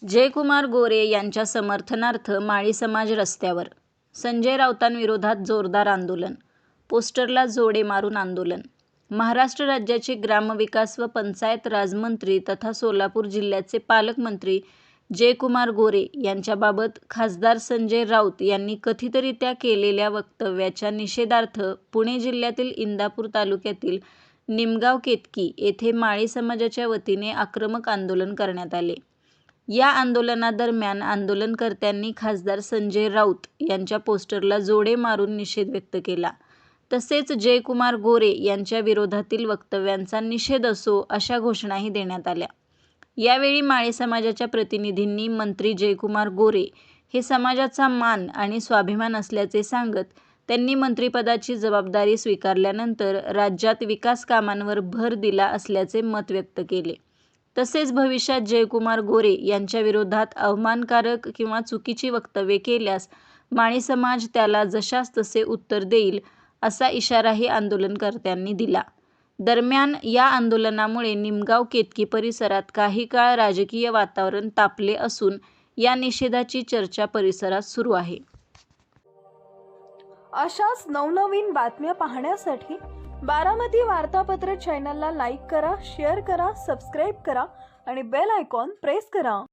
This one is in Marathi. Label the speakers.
Speaker 1: जयकुमार गोरे यांच्या समर्थनार्थ माळी समाज रस्त्यावर. संजय राऊतांविरोधात जोरदार आंदोलन, पोस्टरला जोडे मारून आंदोलन. महाराष्ट्र राज्याचे ग्रामविकास व पंचायत राज मंत्री तथा सोलापूर जिल्ह्याचे पालकमंत्री जयकुमार गोरे यांच्याबाबत खासदार संजय राऊत यांनी कथितरित्या केलेल्या वक्तव्याच्या निषेधार्थ पुणे जिल्ह्यातील इंदापूर तालुक्यातील निमगाव केतकी येथे माळी समाजाच्या वतीने आक्रमक आंदोलन करण्यात आले. या आंदोलनादरम्यान आंदोलनकर्त्यांनी खासदार संजय राऊत यांच्या पोस्टरला जोडे मारून निषेध व्यक्त केला. तसेच जयकुमार गोरे यांच्या विरोधातील वक्तव्यांचा निषेध असो अशा घोषणाही देण्यात आल्या. यावेळी माळी समाजाच्या प्रतिनिधींनी मंत्री जयकुमार गोरे हे समाजाचा मान आणि स्वाभिमान असल्याचे सांगत त्यांनी मंत्रिपदाची जबाबदारी स्वीकारल्यानंतर राज्यात विकास कामांवर भर दिला असल्याचे मत व्यक्त केले. तसेच भविष्यात जयकुमार गोरे यांच्या विरोधात अवमानकारक किंवा चुकीची वक्तव्ये केल्यास माळी समाज त्याला जशास तसे उत्तर देईल असा इशाराही आंदोलनकर्त्यांनी दिला. दरम्यान या आंदोलनामुळे निमगाव केतकी परिसरात काही काळ राजकीय वातावरण तापले असून या निषेधाची चर्चा परिसरात सुरू आहे.
Speaker 2: अशाच नवनवीन बातम्या पाहण्यासाठी बारामती वार्तापत्र चॅनलला लाईक करा, शेअर करा, सबस्क्राईब करा आणि बेल आयकॉन प्रेस करा.